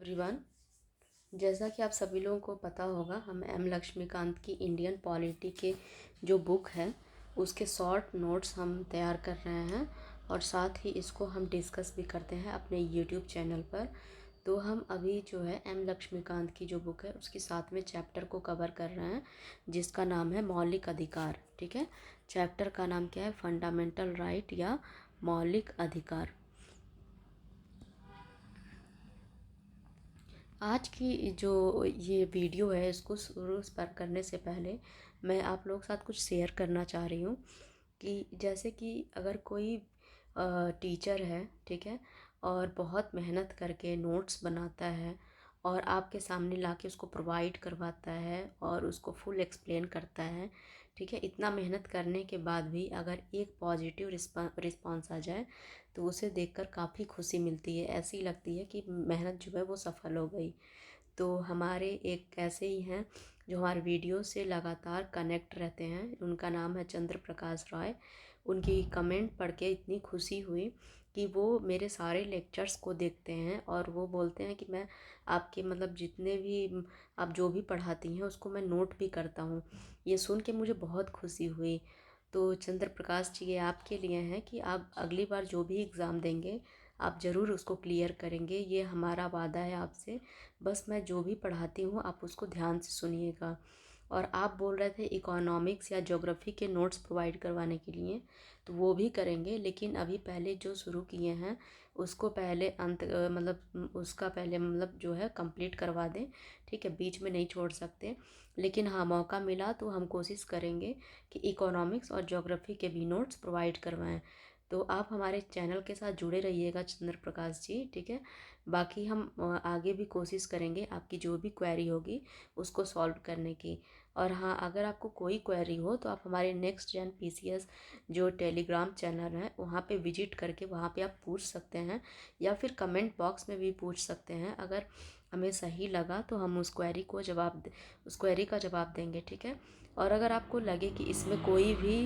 Everyone, जैसा कि आप सभी लोगों को पता होगा, हम एम लक्ष्मीकांत की इंडियन पॉलिटी के जो बुक है उसके शॉर्ट नोट्स हम तैयार कर रहे हैं और साथ ही इसको हम डिस्कस भी करते हैं अपने यूट्यूब चैनल पर। तो हम अभी जो है एम लक्ष्मीकांत की जो बुक है उसके 7वें चैप्टर को कवर कर रहे हैं, जिसका नाम है मौलिक अधिकार। ठीक है, चैप्टर का नाम क्या है? फंडामेंटल राइट या मौलिक अधिकार। आज की जो ये वीडियो है इसको शुरू पर करने से पहले मैं आप लोगों के साथ कुछ शेयर करना चाह रही हूँ कि जैसे कि अगर कोई टीचर है, ठीक है, और बहुत मेहनत करके नोट्स बनाता है और आपके सामने लाके उसको प्रोवाइड करवाता है और उसको फुल एक्सप्लेन करता है, ठीक है, इतना मेहनत करने के बाद भी अगर एक पॉजिटिव रिस्पॉन्स आ जाए तो उसे देखकर काफ़ी खुशी मिलती है। ऐसी लगती है कि मेहनत जो है वो सफल हो गई। तो हमारे एक ऐसे ही हैं जो हमारे वीडियो से लगातार कनेक्ट रहते हैं, उनका नाम है चंद्र प्रकाश रॉय। उनकी कमेंट पढ़ के इतनी खुशी हुई कि वो मेरे सारे लेक्चर्स को देखते हैं और वो बोलते हैं कि मैं आपके मतलब जितने भी आप जो भी पढ़ाती हैं उसको मैं नोट भी करता हूँ। ये सुन के मुझे बहुत खुशी हुई। तो चंद्र प्रकाश जी, ये आपके लिए हैं कि आप अगली बार जो भी एग्ज़ाम देंगे आप ज़रूर उसको क्लियर करेंगे, ये हमारा वादा है आपसे। बस मैं जो भी पढ़ाती हूँ आप उसको ध्यान से सुनिएगा। और आप बोल रहे थे इकोनॉमिक्स या ज्योग्राफी के नोट्स प्रोवाइड करवाने के लिए, तो वो भी करेंगे, लेकिन अभी पहले जो शुरू किए हैं उसको पहले मतलब उसका पहले मतलब जो है कंप्लीट करवा दें। ठीक है, बीच में नहीं छोड़ सकते। लेकिन हाँ, मौका मिला तो हम कोशिश करेंगे कि इकोनॉमिक्स और ज्योग्राफी के भी नोट्स प्रोवाइड करवाएं। तो आप हमारे चैनल के साथ जुड़े रहिएगा चंद्र प्रकाश जी, ठीक है। बाकी हम आगे भी कोशिश करेंगे आपकी जो भी क्वेरी होगी उसको सॉल्व करने की। और हाँ, अगर आपको कोई क्वेरी हो तो आप हमारे नेक्स्ट जेन पीसीएस जो टेलीग्राम चैनल है वहाँ पे विजिट करके वहाँ पे आप पूछ सकते हैं, या फिर कमेंट बॉक्स में भी पूछ सकते हैं। अगर हमें सही लगा तो हम उस क्वेरी का जवाब देंगे, ठीक है। और अगर आपको लगे कि इसमें कोई भी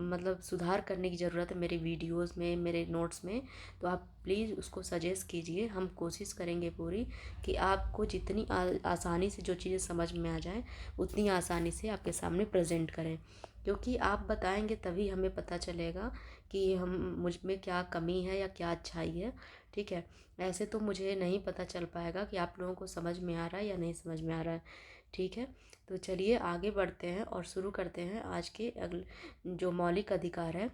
मतलब सुधार करने की ज़रूरत है मेरे वीडियोस में, मेरे नोट्स में, तो आप प्लीज़ उसको सजेस्ट कीजिए। हम कोशिश करेंगे पूरी कि आपको जितनी आसानी से जो चीज़ें समझ में आ जाएं उतनी आसानी से आपके सामने प्रेजेंट करें, क्योंकि आप बताएंगे तभी हमें पता चलेगा कि हम मुझ में क्या कमी है या क्या अच्छाई है। ठीक है, ऐसे तो मुझे नहीं पता चल पाएगा कि आप लोगों को समझ में आ रहा है या नहीं समझ में आ रहा है। ठीक है, तो चलिए आगे बढ़ते हैं और शुरू करते हैं आज के अगले जो मौलिक अधिकार है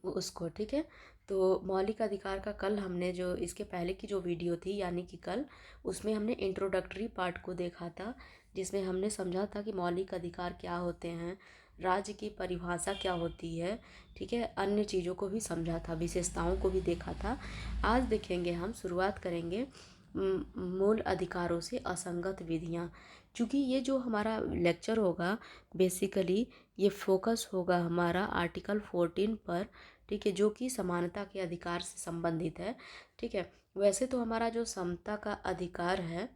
उसको। ठीक है, तो मौलिक अधिकार का कल हमने जो इसके पहले की जो वीडियो थी यानी कि कल, उसमें हमने इंट्रोडक्टरी पार्ट को देखा था, जिसमें हमने समझा था कि मौलिक अधिकार क्या होते हैं, राज्य की परिभाषा क्या होती है, ठीक है, अन्य चीज़ों को भी समझा था, विशेषताओं को भी देखा था। आज देखेंगे, हम शुरुआत करेंगे मूल अधिकारों से असंगत विधियाँ। क्योंकि ये जो हमारा लेक्चर होगा बेसिकली ये फोकस होगा हमारा आर्टिकल 14 पर, ठीक है, जो कि समानता के अधिकार से संबंधित है। ठीक है, वैसे तो हमारा जो समता का अधिकार है,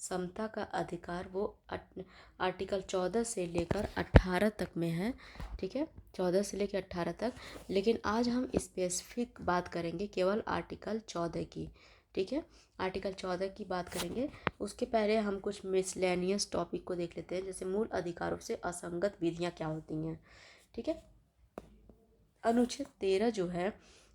समता का अधिकार वो आर्टिकल 14 से लेकर 18 तक में है। ठीक है, 14 से लेकर 18 तक, लेकिन आज हम स्पेसिफिक बात करेंगे केवल आर्टिकल 14 की। ठीक है, आर्टिकल 14 की बात करेंगे। उसके पहले हम कुछ मिसलेनियस टॉपिक को देख लेते हैं, जैसे मूल अधिकारों से असंगत विधियाँ क्या होती हैं। ठीक है, अनुच्छेद 13 जो है,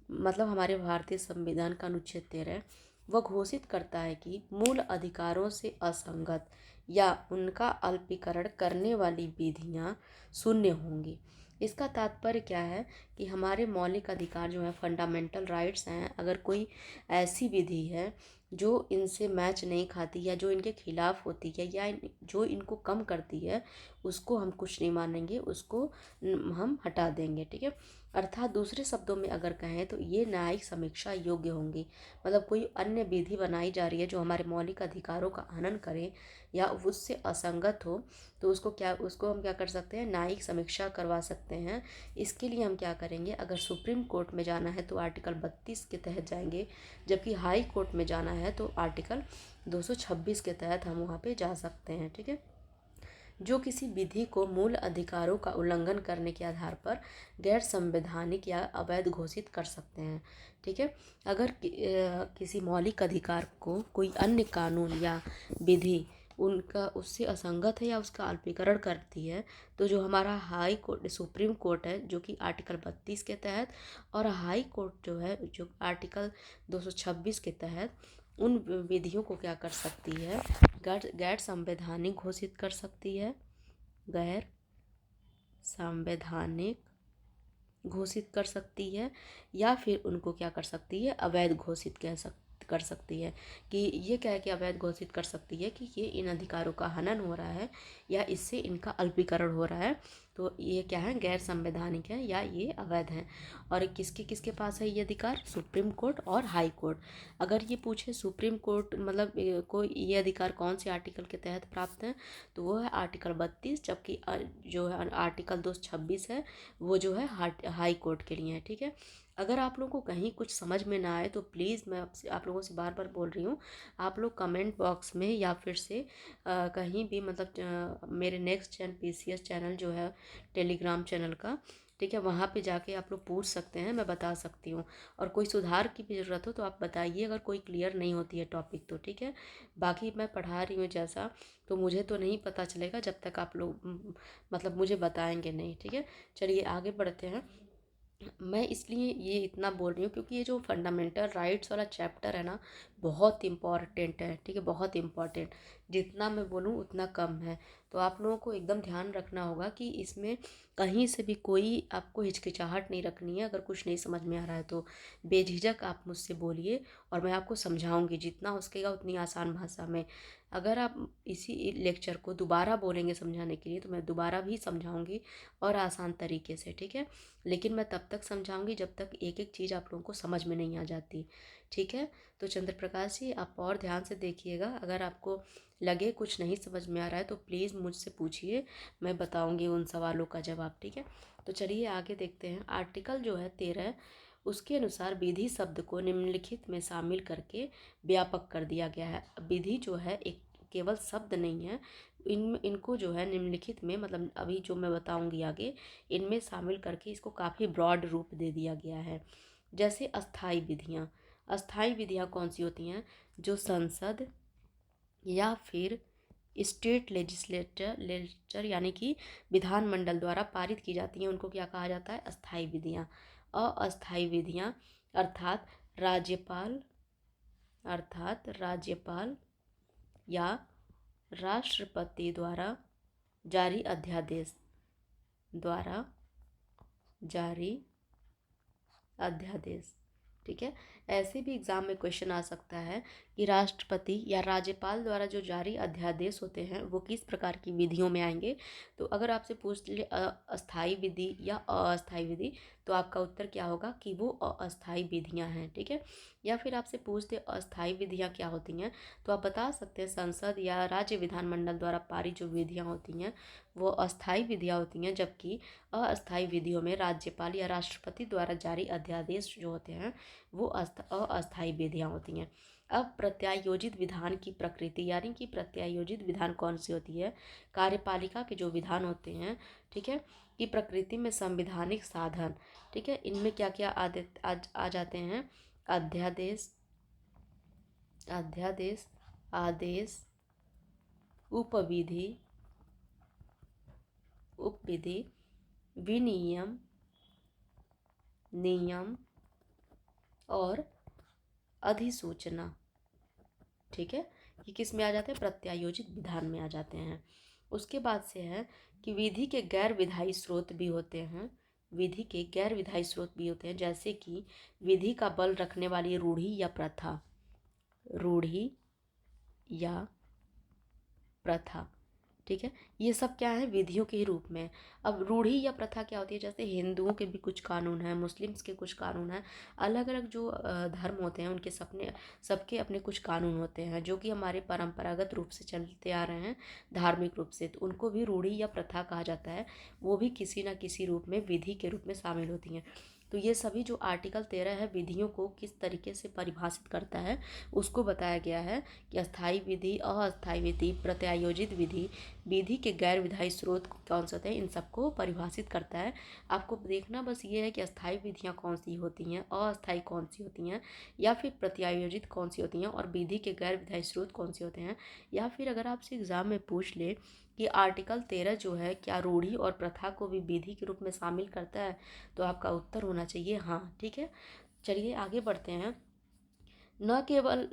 मतलब हमारे भारतीय संविधान का अनुच्छेद 13, वह घोषित करता है कि मूल अधिकारों से असंगत या उनका अल्पीकरण करने वाली विधियां शून्य होंगी। इसका तात्पर्य क्या है कि हमारे मौलिक अधिकार जो है, फंडामेंटल राइट्स हैं, अगर कोई ऐसी विधि है जो इनसे मैच नहीं खाती या जो इनके खिलाफ होती है या जो इनको कम करती है, उसको हम कुछ नहीं मानेंगे, उसको हम हटा देंगे। ठीक है, अर्थात दूसरे शब्दों में अगर कहें तो ये न्यायिक समीक्षा योग्य होंगी। मतलब कोई अन्य विधि बनाई जा रही है जो हमारे मौलिक अधिकारों का हनन करे या उससे असंगत हो, तो उसको हम क्या कर सकते हैं, न्यायिक समीक्षा करवा सकते हैं। इसके लिए हम क्या करेंगे, अगर सुप्रीम कोर्ट में जाना है तो आर्टिकल 32 के तहत जाएंगे, जबकि हाई कोर्ट में जाना है तो आर्टिकल 226 के तहत हम वहाँ पे जा सकते हैं। ठीक है, जो किसी विधि को मूल अधिकारों का उल्लंघन करने के आधार पर गैर संवैधानिक या अवैध घोषित कर सकते हैं। ठीक है, अगर किसी मौलिक अधिकार को कोई अन्य कानून या विधि उनका उससे असंगत है या उसका अल्पीकरण करती है, तो जो हमारा हाई कोर्ट सुप्रीम कोर्ट है जो कि आर्टिकल 32 के तहत, और हाई कोर्ट जो है जो आर्टिकल 226 के तहत उन विधियों को क्या कर सकती है, गैर गैर संवैधानिक घोषित कर सकती है, गैर संवैधानिक घोषित कर सकती है, या फिर उनको क्या कर सकती है, अवैध घोषित कर सकती है। कि ये क्या है कि अवैध घोषित कर सकती है कि ये इन अधिकारों का हनन हो रहा है या इससे इनका अल्पीकरण हो रहा है, तो ये क्या है, गैर संवैधानिक है या ये अवैध है। और किसके किसके पास है ये अधिकार, सुप्रीम कोर्ट और हाई कोर्ट। अगर ये पूछे सुप्रीम कोर्ट मतलब को ये अधिकार कौन से आर्टिकल के तहत प्राप्त है, तो वो है आर्टिकल 32, जबकि जो है आर्टिकल 226 है वो जो है हाई कोर्ट के लिए है। ठीक है, अगर आप लोगों को कहीं कुछ समझ में ना आए तो प्लीज़ मैं आप लोगों से बार बार बोल रही हूँ, आप लोग कमेंट बॉक्स में या फिर से कहीं भी मतलब मेरे नेक्स्ट चैनल PCS चैनल जो है टेलीग्राम चैनल का, ठीक है, वहाँ पे जाके आप लोग पूछ सकते हैं, मैं बता सकती हूँ। और कोई सुधार की भी ज़रूरत हो तो आप बताइए, अगर कोई क्लियर नहीं होती है टॉपिक तो। ठीक है, बाकी मैं पढ़ा रही हूँ जैसा, तो मुझे तो नहीं पता चलेगा जब तक आप लोग मतलब मुझे बताएंगे नहीं। ठीक है, चलिए आगे बढ़ते हैं। मैं इसलिए ये इतना बोल रही हूँ क्योंकि ये जो फंडामेंटल राइट्स वाला चैप्टर है ना, बहुत इम्पॉर्टेंट है। ठीक है, बहुत इम्पॉर्टेंट, जितना मैं बोलूँ उतना कम है। तो आप लोगों को एकदम ध्यान रखना होगा कि इसमें कहीं से भी कोई आपको हिचकिचाहट नहीं रखनी है। अगर कुछ नहीं समझ में आ रहा है तो बेझिझक आप मुझसे बोलिए और मैं आपको समझाऊंगी जितना हो सकेगा उतनी आसान भाषा में। अगर आप इसी लेक्चर को दोबारा बोलेंगे समझाने के लिए तो मैं दोबारा भी समझाऊंगी और आसान तरीके से। ठीक है, लेकिन मैं तब तक समझाऊंगी जब तक एक एक चीज़ आप लोगों को समझ में नहीं आ जाती। ठीक है, तो चंद्र प्रकाश जी आप और ध्यान से देखिएगा, अगर आपको लगे कुछ नहीं समझ में आ रहा है तो प्लीज़ मुझसे पूछिए, मैं बताऊंगी उन सवालों का जवाब। ठीक है, तो चलिए आगे देखते हैं। आर्टिकल जो है 13, उसके अनुसार विधि शब्द को निम्नलिखित में शामिल करके व्यापक कर दिया गया है। विधि जो है एक केवल शब्द नहीं है, इनको जो है निम्नलिखित में मतलब अभी जो मैं बताऊंगी आगे, इनमें शामिल करके इसको काफ़ी ब्रॉड रूप दे दिया गया है। जैसे अस्थाई विधियाँ, अस्थाई विधियाँ कौन सी होती हैं, जो संसद या फिर स्टेट लेजिस्लेचर यानी कि विधानमंडल द्वारा पारित की जाती हैं, उनको क्या कहा जाता है, अस्थाई विधियाँ। अस्थाई विधियाँ अर्थात राज्यपाल राज्यपाल या राष्ट्रपति द्वारा जारी अध्यादेश द्वारा जारी अध्यादेश। ठीक है, ऐसे भी एग्जाम में क्वेश्चन आ सकता है कि राष्ट्रपति या राज्यपाल द्वारा जो जारी अध्यादेश होते हैं वो किस प्रकार की विधियों में आएंगे। तो अगर आपसे पूछ ले अस्थाई विधि या अस्थाई विधि, तो आपका उत्तर क्या होगा कि वो अस्थाई विधियां हैं। ठीक है, या फिर आपसे पूछ दे अस्थाई विधियां क्या होती हैं, तो आप बता सकते हैं संसद या राज्य विधानमंडल द्वारा पारित जो विधियां होती हैं वो अस्थाई विधियां होती हैं, जबकि अस्थाई विधियों में राज्यपाल या राष्ट्रपति द्वारा जारी अध्यादेश जो होते हैं वो अस्थाई विधियां होती हैं। अब प्रत्यायोजित विधान की प्रकृति, यानी कि प्रत्यायोजित विधान कौन सी होती है, कार्यपालिका के जो विधान होते हैं, ठीक है, की प्रकृति में संविधानिक साधन। ठीक है, इनमें क्या क्या आ जाते हैं, अध्यादेश अध्यादेश आदेश, उपविधि उपविधि, विनियम, नियम और अधिसूचना। ठीक है, ये किस में आ जाते हैं, प्रत्यायोजित विधान में आ जाते हैं। उसके बाद से है कि विधि के गैर विधायी स्रोत भी होते हैं, विधि के गैर विधायी स्रोत भी होते हैं, जैसे कि विधि का बल रखने वाली रूढ़ी या प्रथा, रूढ़ी या प्रथा। ठीक है, ये सब क्या है, विधियों के ही रूप में। अब रूढ़ी या प्रथा क्या होती है, जैसे हिंदुओं के भी कुछ कानून हैं, मुस्लिम्स के कुछ कानून हैं, अलग अलग जो धर्म होते हैं उनके सबके अपने कुछ कानून होते हैं जो कि हमारे परंपरागत रूप से चलते आ रहे हैं, धार्मिक रूप से, तो उनको भी रूढ़ी या प्रथा कहा जाता है। वो भी किसी ना किसी रूप में विधि के रूप में शामिल होती हैं। तो ये सभी जो आर्टिकल 13 है विधियों को किस तरीके से परिभाषित करता है उसको बताया गया है कि अस्थायी विधि, अस्थायी विधि, प्रत्यायोजित विधि, विधि के गैर विधायी स्रोत कौन से होते हैं, इन सबको परिभाषित करता है। आपको देखना बस ये है कि अस्थायी विधियाँ कौन सी होती हैं, अस्थायी कौन सी होती हैं, या फिर प्रत्यायोजित कौन सी होती हैं, और विधि के गैर विधायी स्रोत कौन से होते हैं। या फिर अगर आपसे एग्जाम में पूछ ले कि आर्टिकल 13 जो है क्या रूढ़ि और प्रथा को भी विधि के रूप में शामिल करता है, तो आपका उत्तर होना चाहिए हाँ। ठीक है, चलिए आगे बढ़ते हैं। न केवल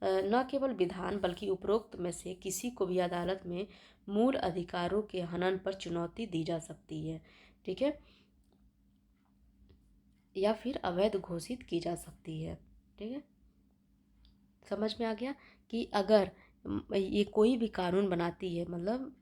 न केवल विधान बल्कि उपरोक्त में से किसी को भी अदालत में मूल अधिकारों के हनन पर चुनौती दी जा सकती है। ठीक है, या फिर अवैध घोषित की जा सकती है। ठीक है, समझ में आ गया कि अगर ये कोई भी कानून बनाती है, मतलब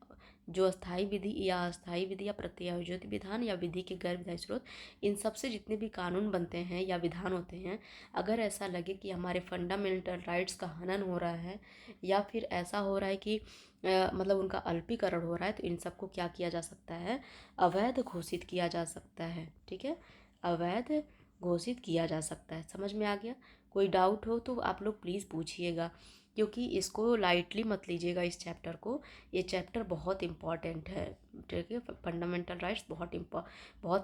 जो अस्थायी विधि या अस्थायी विधि या प्रत्यायोजित विधान या विधि के गैर विधायी स्रोत, इन सब से जितने भी कानून बनते हैं या विधान होते हैं, अगर ऐसा लगे कि हमारे फंडामेंटल राइट्स का हनन हो रहा है या फिर ऐसा हो रहा है कि मतलब उनका अल्पीकरण हो रहा है, तो इन सबको क्या किया जा सकता है, अवैध घोषित किया जा सकता है। ठीक है, अवैध घोषित किया जा सकता है। समझ में आ गया? कोई डाउट हो तो आप लोग प्लीज़ पूछिएगा, क्योंकि इसको लाइटली मत लीजिएगा इस चैप्टर को। ये चैप्टर बहुत इम्पॉर्टेंट है। ठीक है, फंडामेंटल राइट्स बहुत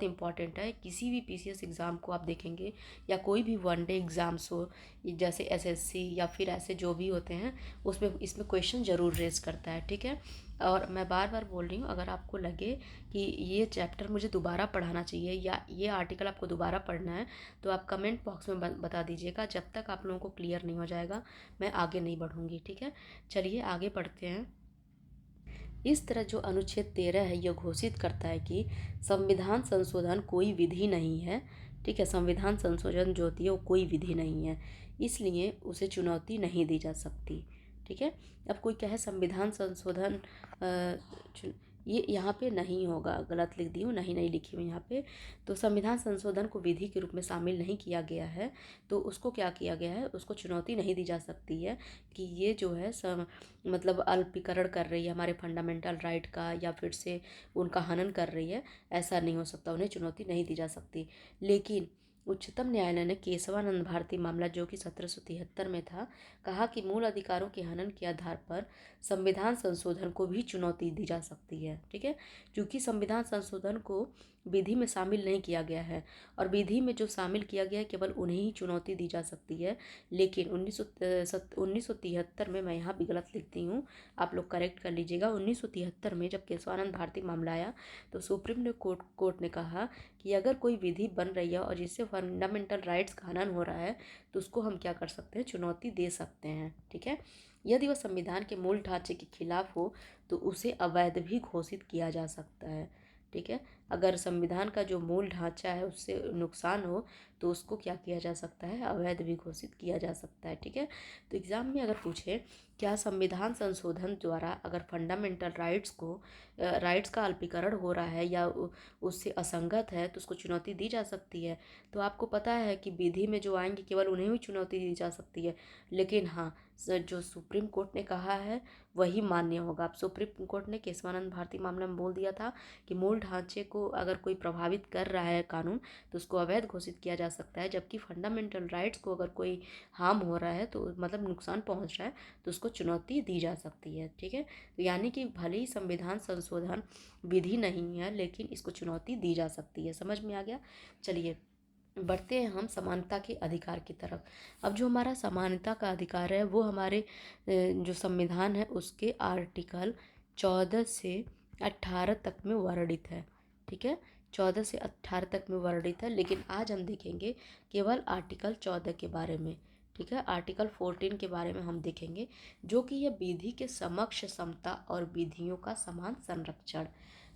इम्पॉर्टेंट है। किसी भी पीसीएस एग्ज़ाम को आप देखेंगे या कोई भी वनडे एग्ज़ाम्स हो, जैसे एसएससी या फिर ऐसे जो भी होते हैं, उसमें इसमें क्वेश्चन ज़रूर रेज करता है। ठीक है, और मैं बार बार बोल रही हूँ, अगर आपको लगे कि ये चैप्टर मुझे दोबारा पढ़ाना चाहिए या ये आर्टिकल आपको दोबारा पढ़ना है, तो आप कमेंट बॉक्स में बता दीजिएगा। जब तक आप लोगों को क्लियर नहीं हो जाएगा मैं आगे नहीं बढ़ूँगी। ठीक है, चलिए आगे बढ़ते हैं। इस तरह जो अनुच्छेद 13 है यह घोषित करता है कि संविधान संशोधन कोई विधि नहीं है। ठीक है, संविधान संशोधन जो होती है वो कोई विधि नहीं है, इसलिए उसे चुनौती नहीं दी जा सकती। ठीक है, अब कोई कहे संविधान संशोधन ये यहाँ पे नहीं होगा, गलत लिख दी हूँ, नहीं लिखी हूँ यहाँ पे। तो संविधान संशोधन को विधि के रूप में शामिल नहीं किया गया है, तो उसको क्या किया गया है, उसको चुनौती नहीं दी जा सकती है कि ये जो है मतलब अल्पीकरण कर रही है हमारे फंडामेंटल राइट का, या फिर से उनका हनन कर रही है। ऐसा नहीं हो सकता, उन्हें चुनौती नहीं दी जा सकती। लेकिन उच्चतम न्यायालय ने केशवानंद भारती मामला, जो कि 1773 में था, कहा कि मूल अधिकारों के हनन के आधार पर संविधान संशोधन को भी चुनौती दी जा सकती है। ठीक है, क्योंकि संविधान संशोधन को विधि में शामिल नहीं किया गया है, और विधि में जो शामिल किया गया है केवल उन्हें ही चुनौती दी जा सकती है। लेकिन 1973 में, मैं यहाँ भी गलत लिखती हूँ, आप लोग करेक्ट कर लीजिएगा, 1973 में जब केशवानंद भारती मामला आया, तो सुप्रीम कोर्ट ने कहा कि अगर कोई विधि बन रही है और जिससे फंडामेंटल राइट्स का हनन हो रहा है, तो उसको हम क्या कर सकते हैं, चुनौती दे सकते हैं। ठीक है, यदि वह संविधान के मूल ढांचे के खिलाफ हो तो उसे अवैध भी घोषित किया जा सकता है। ठीक है, अगर संविधान का जो मूल ढांचा है उससे नुकसान हो तो उसको क्या किया जा सकता है, अवैध भी घोषित किया जा सकता है। ठीक है, तो एग्जाम में अगर पूछे क्या संविधान संशोधन द्वारा अगर फंडामेंटल राइट्स का अल्पीकरण हो रहा है या उससे असंगत है, तो उसको चुनौती दी जा सकती है। तो आपको पता है कि विधि में जो आएंगे केवल उन्हें ही चुनौती दी जा सकती है। लेकिन हाँ, जो सुप्रीम कोर्ट ने कहा है वही मान्य होगा। अब सुप्रीम कोर्ट ने केशवानंद भारती मामले में बोल दिया था कि मूल ढांचे को अगर कोई प्रभावित कर रहा है कानून, तो उसको अवैध घोषित किया जा सकता है, जबकि फंडामेंटल राइट्स को अगर कोई हार्म हो रहा है, तो मतलब नुकसान पहुंच रहा है, तो उसको चुनौती दी जा सकती है। ठीक है, तो यानी कि भले ही संविधान संशोधन विधि नहीं है, लेकिन इसको चुनौती दी जा सकती है। समझ में आ गया? चलिए बढ़ते हैं हम समानता के अधिकार की तरफ। अब जो हमारा समानता का अधिकार है वो हमारे जो संविधान है उसके आर्टिकल 14 से 18 तक में वर्णित है। ठीक है, 14 से 18 तक में वर्णित है, लेकिन आज हम देखेंगे केवल आर्टिकल 14 के बारे में। ठीक है, आर्टिकल 14 के बारे में हम देखेंगे, जो कि यह विधि के समक्ष समता और विधियों का समान संरक्षण।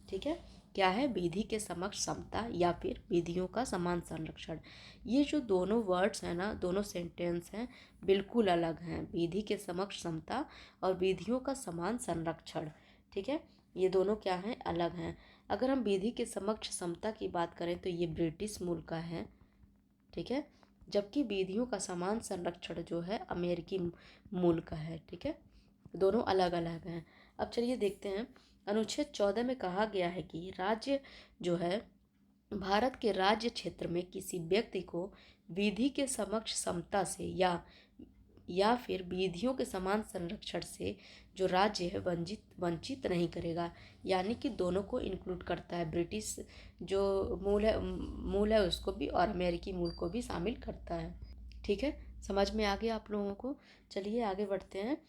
ठीक है, क्या है, विधि के समक्ष समता या फिर विधियों का समान संरक्षण। ये जो दोनों वर्ड्स हैं ना, दोनों सेंटेंस हैं, बिल्कुल अलग हैं। विधि के समक्ष समता और विधियों का समान संरक्षण। ठीक है, ये दोनों क्या हैं, अलग हैं। अगर हम विधि के समक्ष समता की बात करें तो ये ब्रिटिश मूल का है। ठीक है, जबकि विधियों का समान संरक्षण जो है अमेरिकी मूल का है। ठीक है, दोनों अलग अलग हैं। अब चलिए देखते हैं, अनुच्छेद 14 में कहा गया है कि राज्य जो है भारत के राज्य क्षेत्र में किसी व्यक्ति को विधि के समक्ष समता से या फिर विधियों के समान संरक्षण से जो राज्य है वंचित वंचित नहीं करेगा। यानी कि दोनों को इंक्लूड करता है, ब्रिटिश जो मूल है उसको भी और अमेरिकी मूल को भी शामिल करता है। ठीक है, समझ में आ गया आप लोगों को। चलिए आगे बढ़ते हैं।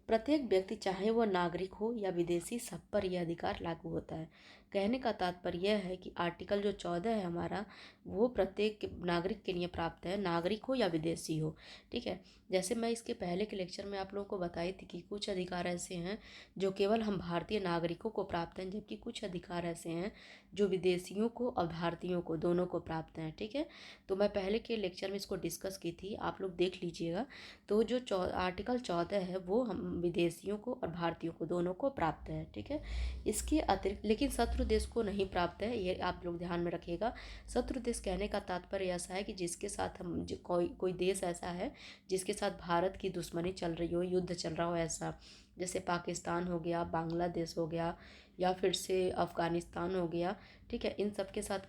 प्रत्येक व्यक्ति चाहे वह नागरिक हो या विदेशी, सब पर यह अधिकार लागू होता है। कहने का तात्पर्य यह है कि आर्टिकल जो 14 है हमारा, वो प्रत्येक नागरिक के लिए प्राप्त है, नागरिक हो या विदेशी हो। ठीक है, जैसे मैं इसके पहले के लेक्चर में आप लोगों को बताई थी कि कुछ अधिकार ऐसे हैं जो केवल हम भारतीय नागरिकों को प्राप्त हैं, जबकि कुछ अधिकार ऐसे हैं जो विदेशियों को और भारतीयों को दोनों को प्राप्त हैं। ठीक है, तो मैं पहले के लेक्चर में इसको डिस्कस की थी, आप लोग देख लीजिएगा। तो जो आर्टिकल 14 है वो हम विदेशियों को और भारतीयों को दोनों को प्राप्त है। ठीक है, इसके अतिरिक्त लेकिन शत्रु देश को नहीं प्राप्त है, ये आप लोग ध्यान में रखिएगा। शत्रु देश कहने का तात्पर्य ऐसा है कि जिसके साथ हम कोई देश ऐसा है जिसके साथ भारत की दुश्मनी चल रही हो, युद्ध चल रहा हो, ऐसा जैसे पाकिस्तान हो गया, बांग्लादेश हो गया, या फिर से अफ़गानिस्तान हो गया। ठीक है, इन सब के साथ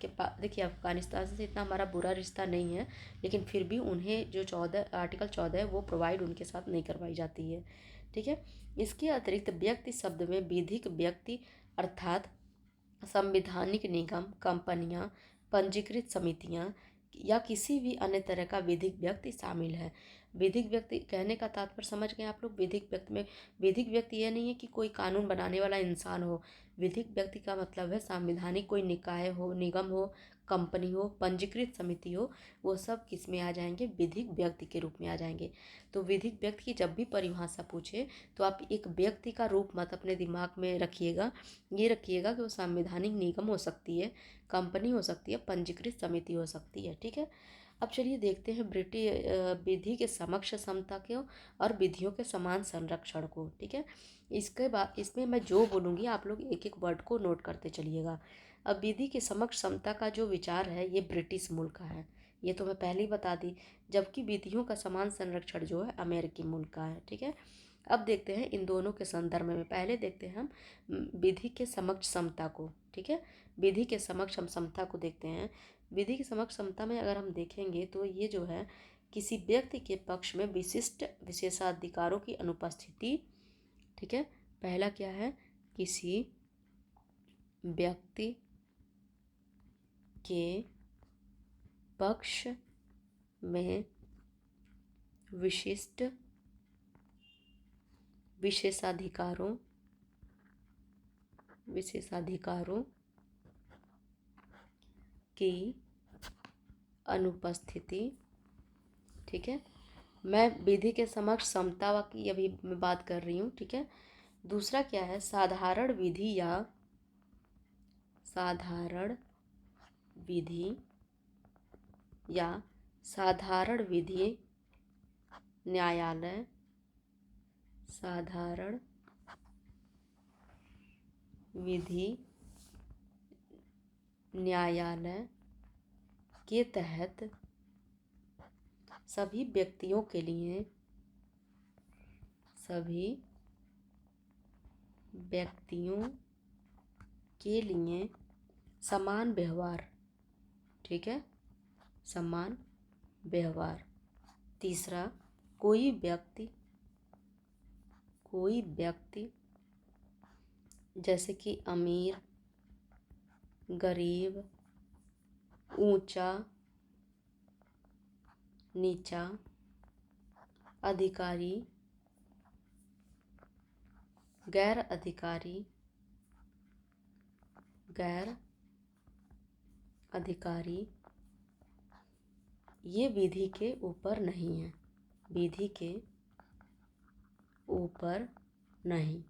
देखिए अफ़गानिस्तान से इतना हमारा बुरा रिश्ता नहीं है, लेकिन फिर भी उन्हें जो आर्टिकल 14 है वो प्रोवाइड उनके साथ नहीं करवाई जाती है। ठीक है, इसके अतिरिक्त व्यक्ति शब्द में विधिक व्यक्ति अर्थात संवैधानिक निगम, कंपनियां, पंजीकृत समितियां या किसी भी अन्य तरह का विधिक व्यक्ति शामिल है। विधिक व्यक्ति कहने का तात्पर्य समझ गए आप लोग। विधिक व्यक्ति में विधिक व्यक्ति यह नहीं है कि कोई कानून बनाने वाला इंसान हो। विधिक व्यक्ति का मतलब है संवैधानिक कोई निकाय हो, निगम हो, कंपनी हो, पंजीकृत समिति हो, वो सब किस में आ जाएंगे, विधिक व्यक्ति के रूप में आ जाएंगे। तो विधिक व्यक्ति की जब भी परिभाषा पूछे तो आप एक व्यक्ति का रूप मत अपने दिमाग में रखिएगा। ये रखिएगा कि वो संवैधानिक निगम हो सकती है, कंपनी हो सकती है, पंजीकृत समिति हो सकती है। ठीक है, अब चलिए देखते हैं विधि के समक्ष समता को और विधियों के समान संरक्षण को। ठीक है, इसके बाद इसमें मैं जो बोलूँगी आप लोग एक एक वर्ड को नोट करते चलिएगा। अब विधि के समक्ष समता का जो विचार है ये ब्रिटिश मूल का है, ये तो मैं पहले ही बता दी, जबकि विधियों का समान संरक्षण जो है अमेरिकी मूल का है। ठीक है, अब देखते हैं इन दोनों के संदर्भ में। पहले देखते हैं हम विधि के समक्ष समता को। ठीक है, विधि के समक्ष हम समता को देखते हैं। विधि की समक्ष समता में अगर हम देखेंगे तो ये जो है किसी व्यक्ति के पक्ष में विशिष्ट विशेषाधिकारों की अनुपस्थिति। ठीक है, पहला क्या है, किसी व्यक्ति के पक्ष में विशिष्ट विशेषाधिकारों की अनुपस्थिति। ठीक है, मैं विधि के समक्ष समता की अभी मैं बात कर रही हूँ। ठीक है, दूसरा क्या है, साधारण विधि या साधारण विधि न्यायालय, साधारण विधि न्यायालय के तहत सभी व्यक्तियों के लिए समान व्यवहार। ठीक है, समान व्यवहार। तीसरा, कोई व्यक्ति जैसे कि अमीर, गरीब, ऊंचा, नीचा, अधिकारी, गैर अधिकारी, ये विधि के ऊपर नहीं है, विधि के ऊपर नहीं।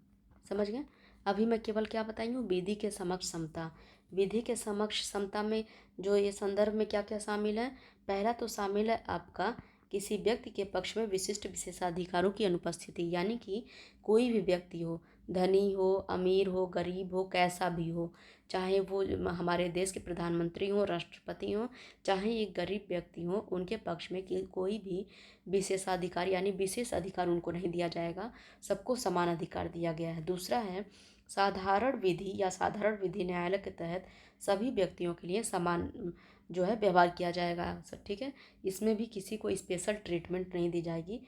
समझ गए? अभी मैं केवल क्या बताई हूँ, विधि के समक्ष समता। विधि के समक्ष समता में जो ये संदर्भ में क्या क्या शामिल है, पहला तो शामिल है आपका किसी व्यक्ति के पक्ष में विशिष्ट विशेषाधिकारों की अनुपस्थिति, यानी कि कोई भी व्यक्ति हो, धनी हो, अमीर हो, गरीब हो, कैसा भी हो, चाहे वो हमारे देश के प्रधानमंत्री हो, राष्ट्रपति हो, चाहे एक गरीब व्यक्ति हो, उनके पक्ष में कि कोई भी विशेषाधिकार यानी विशेष अधिकार उनको नहीं दिया जाएगा, सबको समान अधिकार दिया गया है। दूसरा है साधारण विधि या साधारण विधि न्यायालय के तहत सभी व्यक्तियों के लिए समान जो है व्यवहार किया जाएगा सर, ठीक है। इसमें भी किसी को स्पेशल ट्रीटमेंट नहीं दी जाएगी।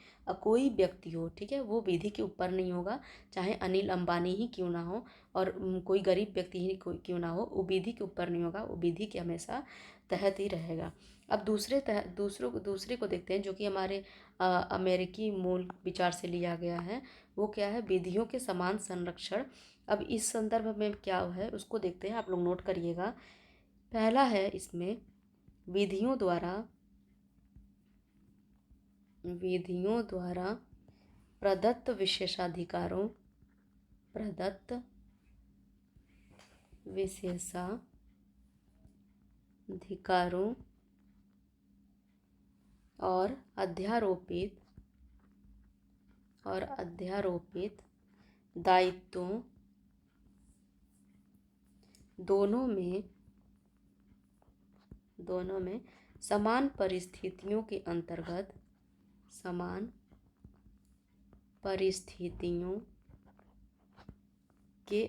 कोई व्यक्ति हो, ठीक है, वो विधि के ऊपर नहीं होगा, चाहे अनिल अंबानी ही क्यों ना हो और कोई गरीब व्यक्ति ही क्यों ना हो, वो विधि के ऊपर नहीं होगा, वो विधि के हमेशा तहत ही रहेगा। अब दूसरे को देखते हैं जो कि हमारे अमेरिकी मूल विचार से लिया गया है। वो क्या है? विधियों के समान संरक्षण। अब इस संदर्भ में क्या है उसको देखते हैं, आप लोग नोट करिएगा। पहला है इसमें विधियों द्वारा प्रदत्त विशेषाधिकारों और अध्यारोपित दायित्वों दोनों में समान परिस्थितियों के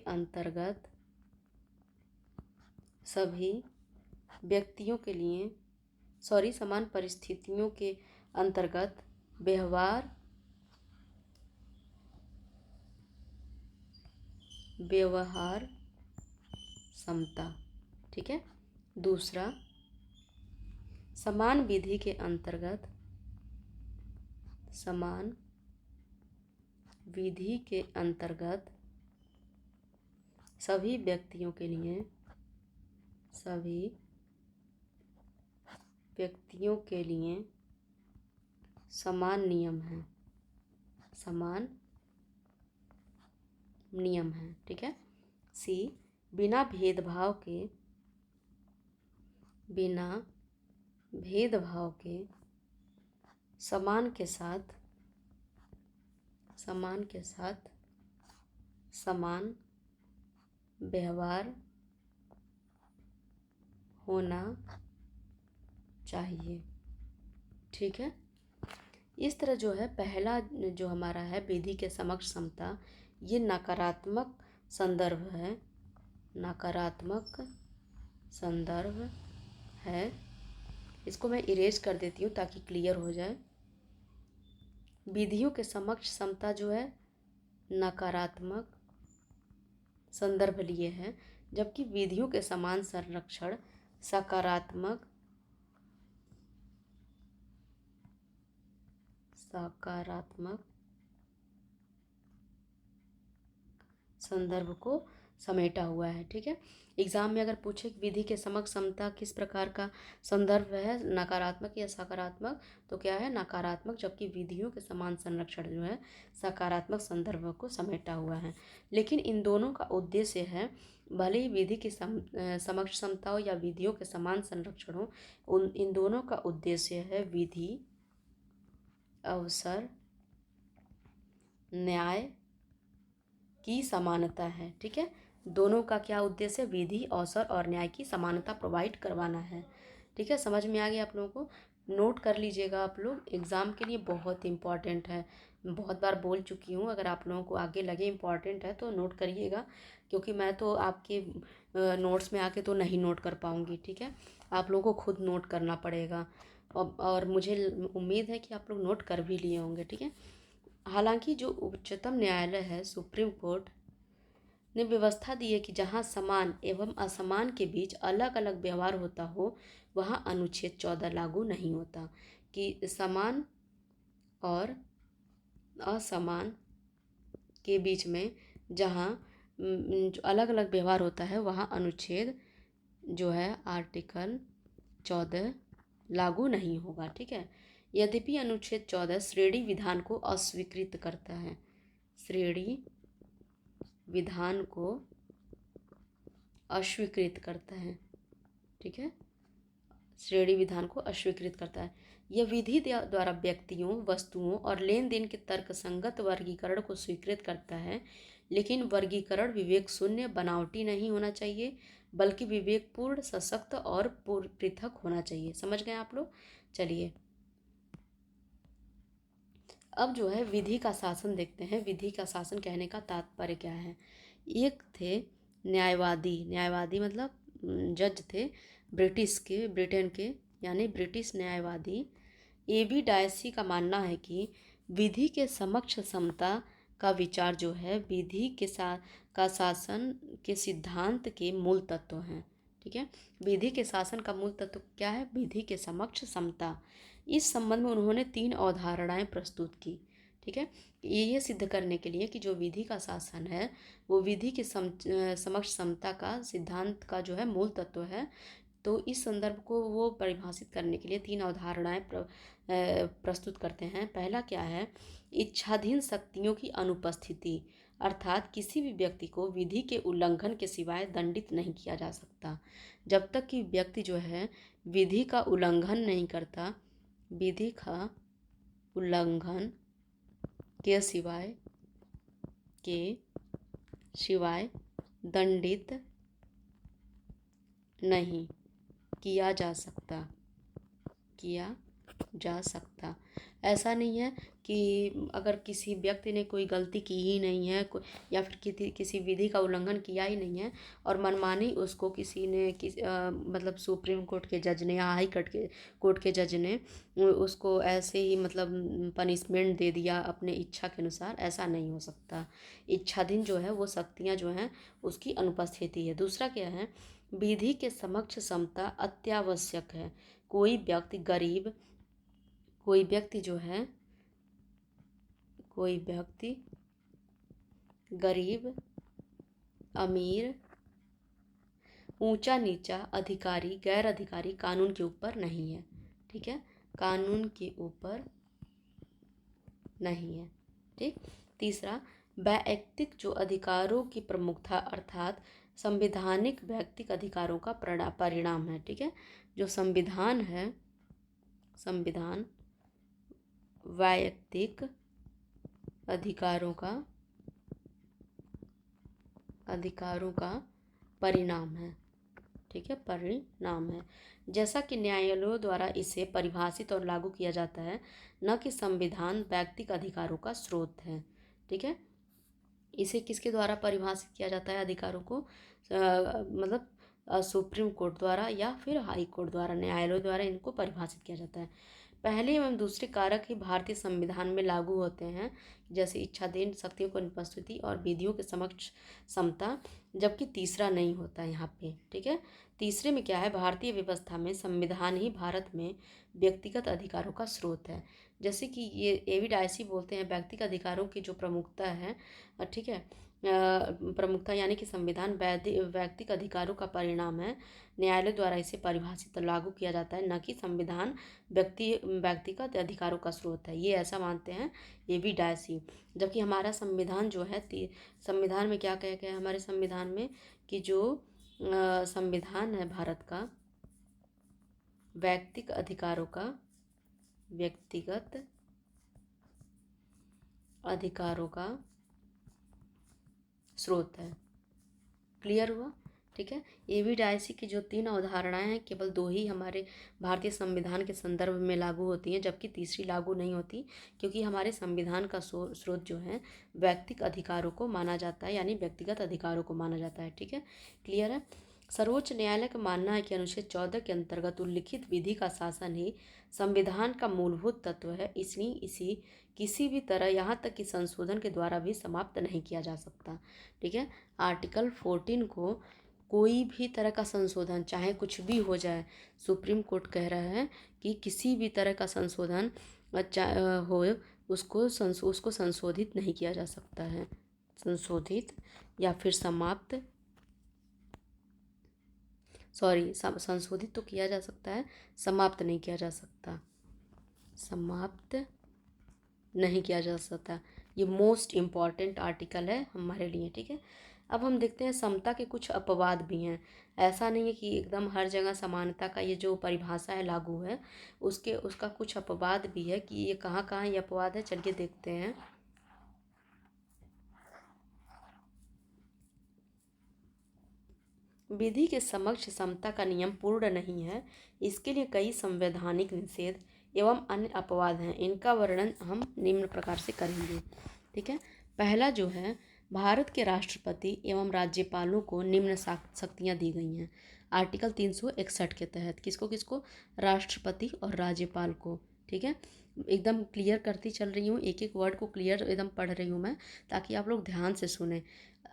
अंतर्गत सभी व्यक्तियों के लिए समान परिस्थितियों के अंतर्गत व्यवहार समता, ठीक है। दूसरा, समान विधि के अंतर्गत सभी व्यक्तियों के लिए समान नियम है, ठीक है। सी, बिना भेदभाव के समान के साथ समान व्यवहार होना चाहिए, ठीक है। इस तरह जो है पहला जो हमारा है विधि के समक्ष समता, ये नकारात्मक संदर्भ है। इसको मैं इरेज कर देती हूँ ताकि क्लियर हो जाए। विधियों के समक्ष समता जो है नकारात्मक संदर्भ लिए है, जबकि विधियों के समान संरक्षण सकारात्मक संदर्भ को समेटा हुआ है, ठीक है। एग्जाम में अगर पूछे कि विधि के समक्ष समता किस प्रकार का संदर्भ है, नकारात्मक या सकारात्मक, तो क्या है? नकारात्मक, जबकि विधियों के समान संरक्षण जो है सकारात्मक संदर्भ को समेटा हुआ है। लेकिन इन दोनों का उद्देश्य है, भले ही विधि की समक्ष समता हो या विधियों के समान संरक्षण हो, इन दोनों का उद्देश्य है विधि, अवसर, न्याय की समानता है, ठीक है। दोनों का क्या उद्देश्य है? विधि, अवसर और न्याय की समानता प्रोवाइड करवाना है, ठीक है। समझ में आ गया आप लोगों को? नोट कर लीजिएगा आप लोग, एग्ज़ाम के लिए बहुत इंपॉर्टेंट है। बहुत बार बोल चुकी हूँ, अगर आप लोगों को आगे लगे इम्पॉर्टेंट है तो नोट करिएगा, क्योंकि मैं तो आपके नोट्स में आके तो नहीं नोट कर पाऊँगी, ठीक है। आप लोगों को खुद नोट करना पड़ेगा और मुझे उम्मीद है कि आप लोग नोट कर भी लिए होंगे, ठीक है। हालांकि जो उच्चतम न्यायालय है, सुप्रीम कोर्ट, ने व्यवस्था दी है कि जहां समान एवं असमान के बीच अलग अलग व्यवहार होता हो, वहां अनुच्छेद 14 लागू नहीं होता। कि समान और असमान के बीच में जहां अलग अलग व्यवहार होता है, वहां अनुच्छेद जो है आर्टिकल 14 लागू नहीं होगा, ठीक है। यद्यपि अनुच्छेद 14 श्रेणी विधान को अस्वीकृत करता है, श्रेणी विधान को अस्वीकृत करता है, ठीक है, श्रेणी विधान को अस्वीकृत करता है। यह विधि द्वारा व्यक्तियों, वस्तुओं और लेन देन के तर्कसंगत वर्गीकरण को स्वीकृत करता है, लेकिन वर्गीकरण विवेक शून्य, बनावटी नहीं होना चाहिए, बल्कि विवेकपूर्ण, सशक्त और पृथक होना चाहिए। समझ गए आप लोग? चलिए अब जो है विधि का शासन देखते हैं। विधि का शासन कहने का तात्पर्य क्या है? एक थे न्यायवादी, न्यायवादी मतलब जज थे, ब्रिटेन के, यानी ब्रिटिश न्यायवादी एबी डायसी का मानना है कि विधि के समक्ष समता का विचार जो है विधि के साथ का शासन के सिद्धांत के मूल तत्व हैं। ठीक है, विधि के शासन का मूल तत्व क्या है? विधि के समक्ष समता। इस संबंध में उन्होंने 3 अवधारणाएं प्रस्तुत की। ठीक है, ये सिद्ध करने के लिए कि जो विधि का शासन है वो विधि के समक्ष समता का सिद्धांत का जो है मूल तत्व है। तो इस संदर्भ को वो परिभाषित करने के लिए 3 अवधारणाएं प्रस्तुत करते हैं। पहला क्या है? इच्छाधीन शक्तियों की अनुपस्थिति, अर्थात किसी भी व्यक्ति को विधि के उल्लंघन के सिवाय दंडित नहीं किया जा सकता। जब तक कि व्यक्ति जो है विधि का उल्लंघन नहीं करता, विधि का उल्लंघन के सिवाय दंडित नहीं किया जा सकता। ऐसा नहीं है कि अगर किसी व्यक्ति ने कोई गलती की ही नहीं है या फिर किसी विधि का उल्लंघन किया ही नहीं है और मनमानी उसको किसी ने मतलब सुप्रीम कोर्ट के जज ने या हाई कोर्ट के जज ने उसको ऐसे ही मतलब पनिशमेंट दे दिया अपने इच्छा के अनुसार, ऐसा नहीं हो सकता। इच्छाधीन जो है वो शक्तियाँ जो हैं उसकी अनुपस्थिति है। दूसरा क्या है? विधि के समक्ष समता अत्यावश्यक है। कोई व्यक्ति गरीब, अमीर, ऊंचा नीचा, अधिकारी, गैर अधिकारी कानून के ऊपर नहीं है। ठीक है, कानून के ऊपर नहीं है। ठीक। तीसरा, वैयक्तिक जो अधिकारों की प्रमुखता अर्थात संवैधानिक वैयक्तिक अधिकारों का परिणाम है। ठीक है, जो संविधान है, संविधान वैयक्तिक अधिकारों का परिणाम है। ठीक है, परिणाम है। जैसा कि न्यायालयों द्वारा इसे परिभाषित और लागू किया जाता है, न कि संविधान वैयक्तिक अधिकारों का स्रोत है। ठीक है, इसे किसके द्वारा परिभाषित किया जाता है? अधिकारों को मतलब सुप्रीम कोर्ट द्वारा या फिर हाई कोर्ट द्वारा, न्यायालयों द्वारा इनको परिभाषित किया जाता है। पहले एवं दूसरे कारक ही भारतीय संविधान में लागू होते हैं, जैसे इच्छाधीन शक्तियों की अनुपस्थिति और विधियों के समक्ष समता, जबकि तीसरा नहीं होता यहाँ पे। ठीक है, तीसरे में क्या है? भारतीय व्यवस्था में संविधान ही भारत में व्यक्तिगत अधिकारों का स्रोत है। जैसे कि ये एवी डायसी बोलते हैं व्यक्तिगत अधिकारों की जो प्रमुखता है, ठीक है, प्रमुखता यानी कि संविधान वैयक्तिक अधिकारों का परिणाम है। न्यायालय द्वारा इसे परिभाषित और लागू किया जाता है, न कि संविधान व्यक्तिगत अधिकारों का स्रोत है। ये ऐसा मानते हैं ये भी डायसी। जबकि हमारा संविधान जो है संविधान में क्या कहा गया है? हमारे संविधान में कि जो संविधान है भारत का व्यक्तिगत अधिकारों का स्रोत है। क्लियर हुआ? ठीक है, एवी डायसी की जो 3 अवधारणाएं हैं केवल 2 ही हमारे भारतीय संविधान के संदर्भ में लागू होती हैं, जबकि तीसरी लागू नहीं होती, क्योंकि हमारे संविधान का स्रोत जो है व्यक्तिगत अधिकारों को माना जाता है, यानी व्यक्तिगत अधिकारों को माना जाता है। ठीक है, क्लियर है? सर्वोच्च न्यायालय का मानना है कि अनुच्छेद 14 के अंतर्गत उल्लिखित विधि का शासन ही संविधान का मूलभूत तत्व है, इसलिए इसी किसी भी तरह यहाँ तक कि संशोधन के द्वारा भी समाप्त नहीं किया जा सकता। ठीक है, आर्टिकल 14 को कोई भी तरह का संशोधन, चाहे कुछ भी हो जाए, सुप्रीम कोर्ट कह रहा है कि किसी भी तरह का संशोधन हो उसको संशोधित नहीं किया जा सकता है। संशोधित या फिर समाप्त, संशोधित तो किया जा सकता है, समाप्त नहीं किया जा सकता। समाप्त नहीं किया जा सकता। ये मोस्ट इम्पॉर्टेंट आर्टिकल है हमारे लिए। ठीक है, अब हम देखते हैं समता के कुछ अपवाद भी हैं। ऐसा नहीं है कि एकदम हर जगह समानता का ये जो परिभाषा है लागू है, उसका कुछ अपवाद भी है कि ये कहाँ कहाँ ये अपवाद है, चलिए देखते हैं। विधि के समक्ष समता का नियम पूर्ण नहीं है, इसके लिए कई संवैधानिक निषेध एवं अन्य अपवाद हैं। इनका वर्णन हम निम्न प्रकार से करेंगे। ठीक है, पहला जो है भारत के राष्ट्रपति एवं राज्यपालों को निम्न शक्तियाँ दी गई हैं। आर्टिकल 361 के तहत किसको किसको? राष्ट्रपति और राज्यपाल को। ठीक है, एकदम क्लियर करती चल रही हूँ, एक एक वर्ड को क्लियर एकदम पढ़ रही हूँ मैं, ताकि आप लोग ध्यान से सुने।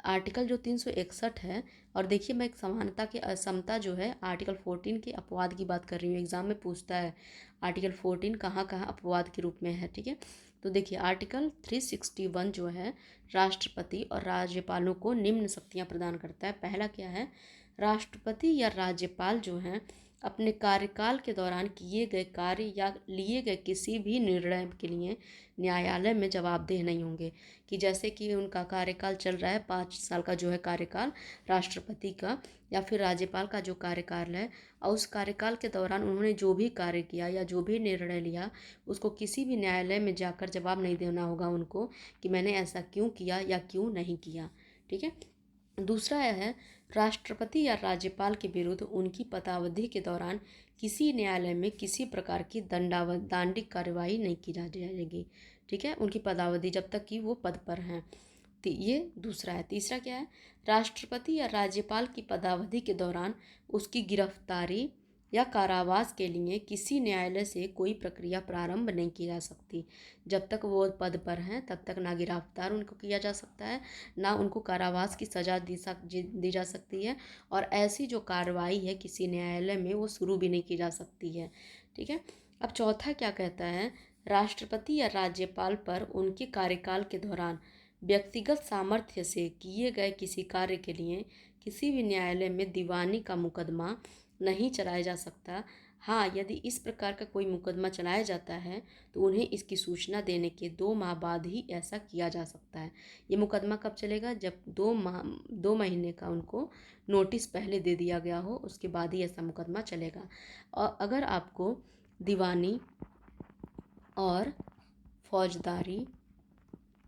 आर्टिकल जो 361 है, और देखिए मैं एक समानता की असमता जो है आर्टिकल 14 के अपवाद की बात कर रही हूँ। एग्जाम में पूछता है आर्टिकल 14 कहाँ कहाँ अपवाद के रूप में है। ठीक है, तो देखिए आर्टिकल 361 जो है राष्ट्रपति और राज्यपालों को निम्न शक्तियाँ प्रदान करता है। पहला क्या है? राष्ट्रपति या राज्यपाल जो हैं अपने कार्यकाल के दौरान किए गए कार्य या लिए गए किसी भी निर्णय के लिए न्यायालय में जवाबदेह नहीं होंगे। कि जैसे कि उनका कार्यकाल चल रहा है, 5 साल का जो है कार्यकाल राष्ट्रपति का या फिर राज्यपाल का जो कार्यकाल है, और उस कार्यकाल के दौरान उन्होंने जो भी कार्य किया या जो भी निर्णय लिया, उसको किसी भी न्यायालय में जाकर जवाब नहीं देना होगा उनको कि मैंने ऐसा क्यों किया या क्यों नहीं किया। ठीक है, दूसरा है राष्ट्रपति या राज्यपाल के विरुद्ध उनकी पदावधि के दौरान किसी न्यायालय में किसी प्रकार की दंडात्मक कार्यवाही नहीं की जाएगी। ठीक है, उनकी पदावधि जब तक कि वो पद पर हैं। तो ये दूसरा है। तीसरा क्या है? राष्ट्रपति या राज्यपाल की पदावधि के दौरान उसकी गिरफ्तारी या कारावास के लिए किसी न्यायालय से कोई प्रक्रिया प्रारंभ नहीं की जा सकती। जब तक वो पद पर हैं तब तक ना गिरफ्तार उनको किया जा सकता है, ना उनको कारावास की सज़ा दी जा सकती है, और ऐसी जो कार्रवाई है किसी न्यायालय में वो शुरू भी नहीं की जा सकती है। ठीक है, अब चौथा क्या कहता है? राष्ट्रपति या राज्यपाल पर उनके कार्यकाल के दौरान व्यक्तिगत सामर्थ्य से किए गए किसी कार्य के लिए किसी भी न्यायालय में दीवानी का मुकदमा नहीं चलाया जा सकता। हाँ, यदि इस प्रकार का कोई मुकदमा चलाया जाता है तो उन्हें इसकी सूचना देने के 2 माह बाद ही ऐसा किया जा सकता है। ये मुकदमा कब चलेगा? जब 2 महीने का उनको नोटिस पहले दे दिया गया हो, उसके बाद ही ऐसा मुकदमा चलेगा। और अगर आपको दीवानी और फौजदारी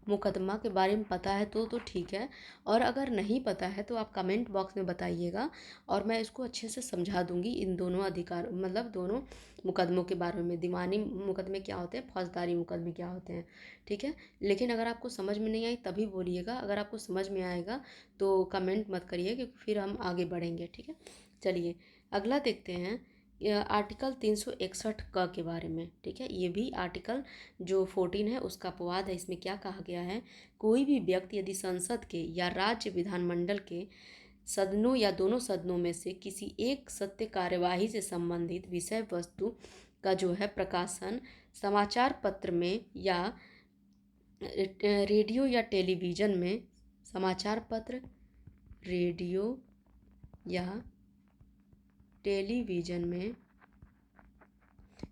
मुकदमा के बारे में पता है तो ठीक है, और अगर नहीं पता है तो आप कमेंट बॉक्स में बताइएगा और मैं इसको अच्छे से समझा दूंगी। इन दोनों अधिकार मतलब दोनों मुकदमों के बारे में, दीवानी मुकदमे क्या होते हैं, फौजदारी मुकदमे क्या होते हैं। ठीक है, लेकिन अगर आपको समझ में नहीं आई तभी बोलिएगा, अगर आपको समझ में आएगा तो कमेंट मत करिए, क्योंकि फिर हम आगे बढ़ेंगे। ठीक है, चलिए अगला देखते हैं आर्टिकल 361 क के बारे में। ठीक है, ये भी आर्टिकल जो 14 है उसका अपवाद है। इसमें क्या कहा गया है? कोई भी व्यक्ति यदि संसद के या राज्य विधानमंडल के सदनों या दोनों सदनों में से किसी एक सत्य कार्यवाही से संबंधित विषय वस्तु का जो है प्रकाशन समाचार पत्र में या रेडियो या टेलीविज़न में, समाचार पत्र, रेडियो या टेलीविज़न में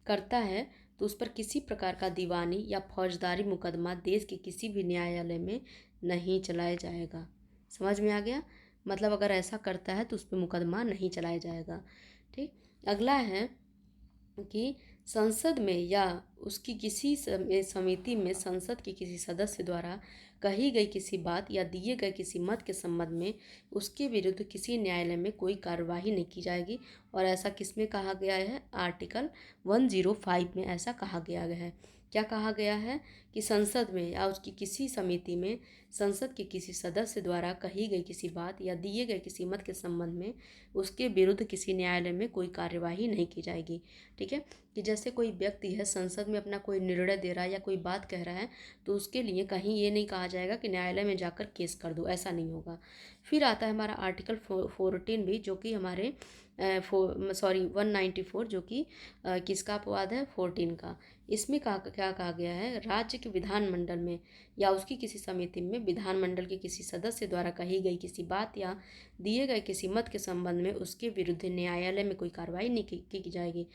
करता है तो उस पर किसी प्रकार का दीवानी या फौजदारी मुकदमा देश के किसी भी न्यायालय में नहीं चलाया जाएगा। समझ में आ गया? मतलब अगर ऐसा करता है तो उस पर मुकदमा नहीं चलाया जाएगा। ठीक, अगला है कि संसद में या उसकी किसी समिति में संसद के किसी सदस्य द्वारा कही गई किसी बात या दिए गए किसी मत के संबंध में उसके विरुद्ध किसी न्यायालय में कोई कार्यवाही नहीं की जाएगी। और ऐसा किस में कहा गया है? आर्टिकल 105 में ऐसा कहा गया है। क्या कहा गया है? कि संसद में या उसकी किसी समिति में संसद के किसी सदस्य द्वारा कही गई किसी बात या दिए गए किसी मत के संबंध में उसके विरुद्ध किसी न्यायालय में कोई कार्यवाही नहीं की जाएगी। ठीक है, कि जैसे कोई व्यक्ति है संसद में अपना कोई निर्णय दे रहा है या कोई बात कह रहा है तो उसके लिए कहीं ये नहीं कहा जाएगा कि न्यायालय में जाकर केस कर दो, ऐसा नहीं होगा। फिर आता है हमारा आर्टिकल 14 भी, जो कि हमारे 194, जो कि किसका अपवाद है? 14 का। इसमें क्या कहा गया है? राज्य के विधानमंडल में या उसकी किसी समिति में विधानमंडल के किसी सदस्य द्वारा कही गई किसी बात या दिए गए किसी मत के संबंध में उसके विरुद्ध न्यायालय में कोई कार्रवाई नहीं की जाएगी।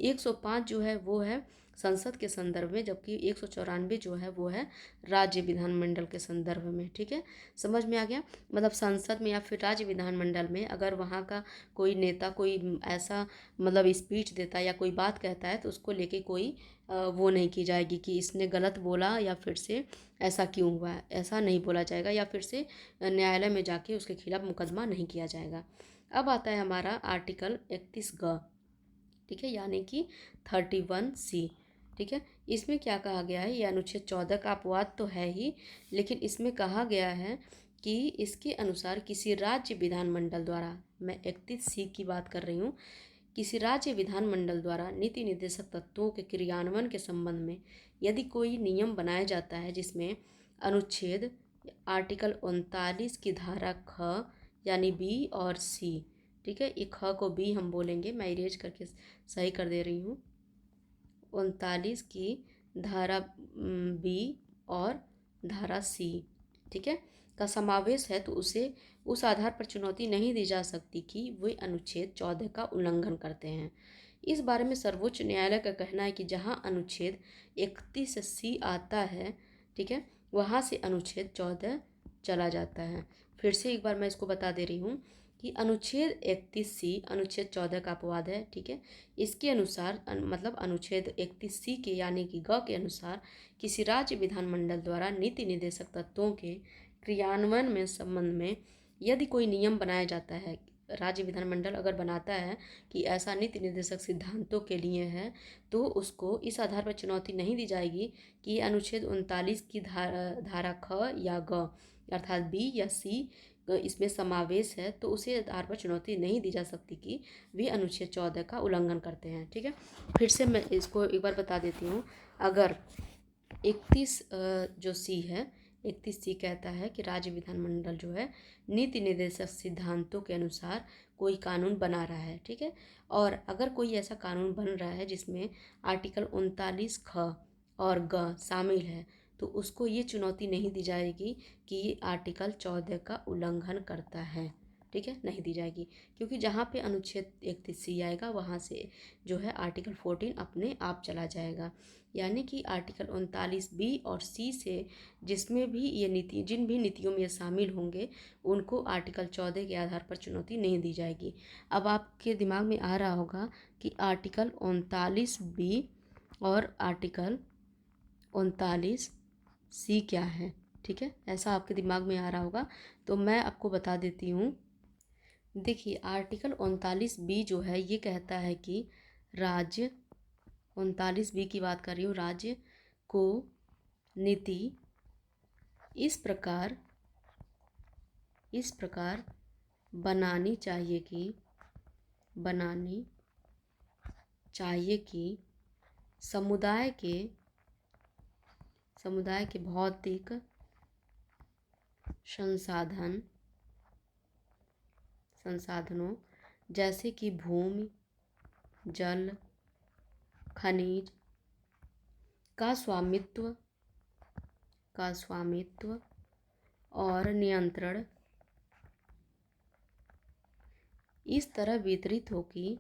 105 जो है वो है संसद के संदर्भ में, जबकि 194 जो है वो है राज्य विधानमंडल के संदर्भ में। ठीक है, समझ में आ गया? मतलब संसद में या फिर राज्य विधानमंडल में अगर वहाँ का कोई नेता कोई ऐसा मतलब स्पीच देता है या कोई बात कहता है तो उसको लेके कोई वो नहीं की जाएगी कि इसने गलत बोला या फिर से ऐसा क्यों हुआ है, ऐसा नहीं बोला जाएगा, या फिर से न्यायालय में जाके उसके खिलाफ मुकदमा नहीं किया जाएगा। अब आता है हमारा आर्टिकल 31 ग। ठीक है, यानी कि 31C। ठीक है, इसमें क्या कहा गया है? ये अनुच्छेद 14 का अपवाद तो है ही, लेकिन इसमें कहा गया है कि इसके अनुसार किसी राज्य विधानमंडल द्वारा, मैं 31C की बात कर रही हूँ, किसी राज्य विधानमंडल द्वारा नीति निर्देशक तत्वों के क्रियान्वयन के संबंध में यदि कोई नियम बनाया जाता है जिसमें अनुच्छेद आर्टिकल 39 की धारा ख यानी बी और सी, ठीक है, ये ख को बी हम बोलेंगे, मैं इरेज करके सही कर दे रही हूँ, 39 की धारा बी और धारा सी, ठीक है, का समावेश है तो उसे उस आधार पर चुनौती नहीं दी जा सकती कि वे अनुच्छेद 14 का उल्लंघन करते हैं। इस बारे में सर्वोच्च न्यायालय का कहना है कि जहां अनुच्छेद 31C आता है, ठीक है, वहां से अनुच्छेद 14 चला जाता है। फिर से एक बार मैं इसको बता दे रही हूँ कि अनुच्छेद 31C अनुच्छेद 14 का अपवाद है, ठीक है। इसके अनुसार मतलब अनुच्छेद 31C के यानी कि ग के अनुसार किसी राज्य विधानमंडल द्वारा नीति निर्देशक तत्वों के क्रियान्वयन में संबंध में यदि कोई नियम बनाया जाता है, राज्य विधानमंडल अगर बनाता है कि ऐसा नीति निर्देशक सिद्धांतों के लिए है, तो उसको इस आधार पर चुनौती नहीं दी जाएगी कि अनुच्छेद 39 की धारा ख या ग अर्थात बी या सी इसमें समावेश है, तो उसे आधार पर चुनौती नहीं दी जा सकती कि वे अनुच्छेद 14 का उल्लंघन करते हैं, ठीक है। फिर से मैं इसको एक बार बता देती हूँ। अगर 31 जो सी है, 31C कहता है कि राज्य विधानमंडल जो है नीति निर्देशक सिद्धांतों के अनुसार कोई कानून बना रहा है, ठीक है, और अगर कोई ऐसा कानून बन रहा है जिसमें आर्टिकल 39 ख और ग शामिल है, तो उसको ये चुनौती नहीं दी जाएगी कि ये आर्टिकल 14 का उल्लंघन करता है, ठीक है, नहीं दी जाएगी, क्योंकि जहाँ पे अनुच्छेद 31C आएगा वहाँ से जो है आर्टिकल 14 अपने आप चला जाएगा। यानी कि आर्टिकल 39B और सी से जिसमें भी ये नीति, जिन भी नीतियों में ये शामिल होंगे, उनको आर्टिकल 14 के आधार पर चुनौती नहीं दी जाएगी। अब आपके दिमाग में आ रहा होगा कि आर्टिकल 39B और आर्टिकल 39C क्या है, ठीक है, ऐसा आपके दिमाग में आ रहा होगा, तो मैं आपको बता देती हूँ। देखिए, आर्टिकल 39B जो है ये कहता है कि राज्य, 39B की बात कर रही हूँ, राज्य को नीति इस प्रकार बनानी चाहिए कि समुदाय के भौतिक संसाधनों जैसे कि भूमि, जल, खनिज का स्वामित्व और नियंत्रण इस तरह वितरित हो कि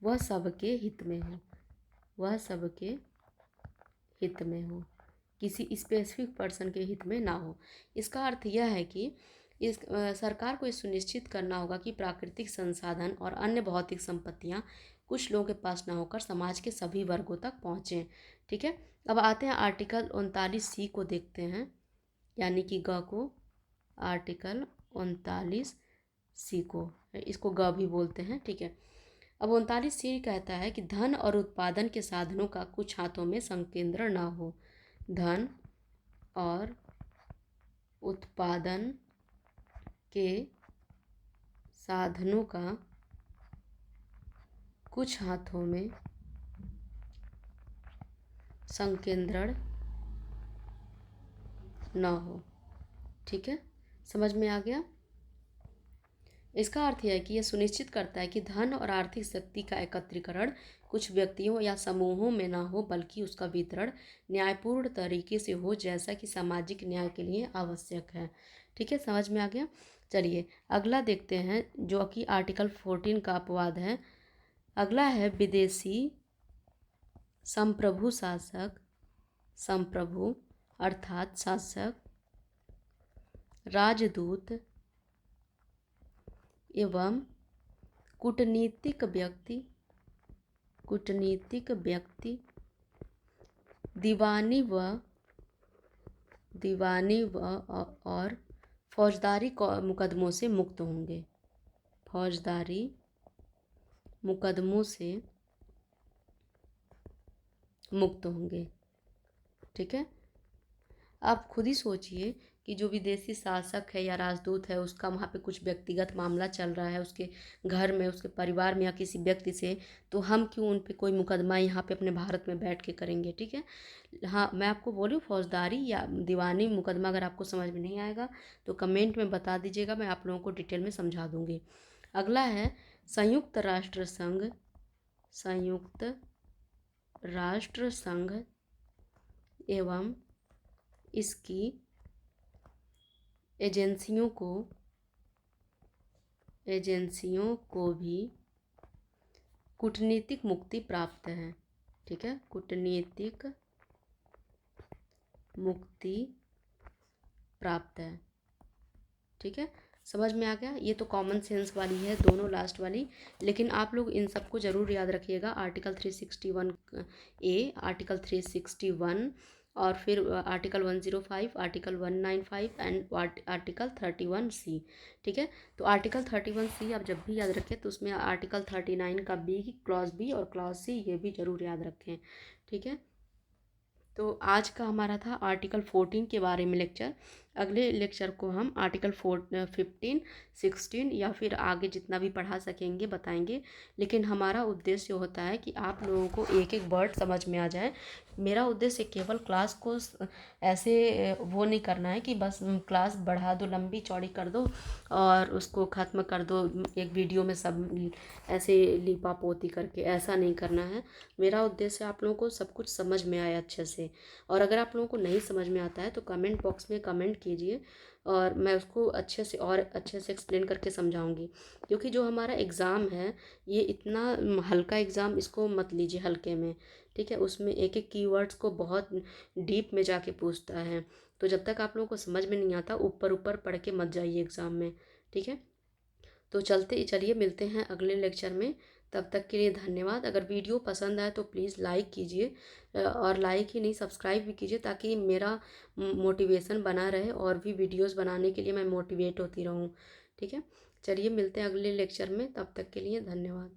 वह सबके हित में हो, किसी स्पेसिफिक पर्सन के हित में ना हो। इसका अर्थ यह है कि इस सरकार को ये सुनिश्चित करना होगा कि प्राकृतिक संसाधन और अन्य भौतिक संपत्तियां कुछ लोगों के पास ना होकर समाज के सभी वर्गों तक पहुँचें, ठीक है। अब आते हैं आर्टिकल 39C को देखते हैं, यानी कि ग को, आर्टिकल 39C को, इसको ग भी बोलते हैं, ठीक है। अब 39C कहता है कि धन और उत्पादन के साधनों का कुछ हाथों में संकेंद्रण ना हो। धन और उत्पादन के साधनों का कुछ हाथों में संकेंद्रण न हो, ठीक है, समझ में आ गया। इसका अर्थ यह है कि यह सुनिश्चित करता है कि धन और आर्थिक शक्ति का एकत्रीकरण कुछ व्यक्तियों या समूहों में ना हो, बल्कि उसका वितरण न्यायपूर्ण तरीके से हो, जैसा कि सामाजिक न्याय के लिए आवश्यक है, ठीक है, समझ में आ गया। चलिए अगला देखते हैं, जो कि आर्टिकल 14 का अपवाद है। अगला है विदेशी संप्रभु अर्थात शासक, राजदूत एवं कूटनीतिक व्यक्ति दीवानी और फौजदारी मुकदमों से मुक्त होंगे। मुक्त होंगे। ठीक है। आप खुद ही सोचिए कि जो विदेशी शासक है या राजदूत है, उसका वहाँ पे कुछ व्यक्तिगत मामला चल रहा है उसके घर में, उसके परिवार में या किसी व्यक्ति से, तो हम क्यों उन पे कोई मुकदमा यहाँ पे अपने भारत में बैठ के करेंगे। ठीक है। हाँ, मैं आपको बोल रही हूँ फौजदारी या दीवानी मुकदमा, अगर आपको समझ में नहीं आएगा तो कमेंट में बता दीजिएगा, मैं आप लोगों को डिटेल में समझा दूंगी। अगला है संयुक्त राष्ट्र संघ, संयुक्त राष्ट्र संघ एवं इसकी एजेंसियों को, एजेंसियों को भी कूटनीतिक मुक्ति प्राप्त है। ठीक है, कूटनीतिक मुक्ति प्राप्त है। ठीक है, समझ में आ गया। ये तो कॉमन सेंस वाली है दोनों लास्ट वाली, लेकिन आप लोग इन सबको ज़रूर याद रखिएगा। आर्टिकल 361 ए, आर्टिकल 361, और फिर आर्टिकल 105, आर्टिकल 195 एंड आर्टिकल 31 सी। ठीक है, तो आर्टिकल 31 सी आप जब भी याद रखें तो उसमें आर्टिकल 39 का बी, क्लॉज बी और क्लॉज सी, ये भी ज़रूर याद रखें। ठीक है, तो आज का हमारा था आर्टिकल 14 के बारे में लेक्चर। अगले लेक्चर को हम आर्टिकल 15, 16 या फिर आगे जितना भी पढ़ा सकेंगे बताएंगे, लेकिन हमारा उद्देश्य होता है कि आप लोगों को एक एक वर्ड समझ में आ जाए। मेरा उद्देश्य केवल क्लास को ऐसे वो नहीं करना है कि बस क्लास बढ़ा दो, लंबी चौड़ी कर दो और उसको ख़त्म कर दो एक वीडियो में सब ऐसे लिपा पोती करके, ऐसा नहीं करना है। मेरा उद्देश्य आप लोगों को सब कुछ समझ में आए अच्छे से। और अगर आप लोगों को नहीं समझ में आता है तो कमेंट बॉक्स में कमेंट कीजिए और मैं उसको अच्छे से और अच्छे से एक्सप्लेन करके समझाऊंगी। क्योंकि जो हमारा एग्ज़ाम है ये इतना हल्का एग्ज़ाम इसको मत लीजिए हल्के में। ठीक है, उसमें एक एक कीवर्ड्स को बहुत डीप में जाके पूछता है, तो जब तक आप लोगों को समझ में नहीं आता ऊपर ऊपर पढ़ के मत जाइए एग्ज़ाम में। ठीक है, तो चलिए मिलते हैं अगले लेक्चर में। तब तक के लिए धन्यवाद। अगर वीडियो पसंद आए तो प्लीज़ लाइक कीजिए, और लाइक ही नहीं सब्सक्राइब भी कीजिए, ताकि मेरा मोटिवेशन बना रहे और भी वीडियोस बनाने के लिए मैं मोटिवेट होती रहूँ। ठीक है, चलिए मिलते हैं अगले लेक्चर में, तब तक के लिए धन्यवाद।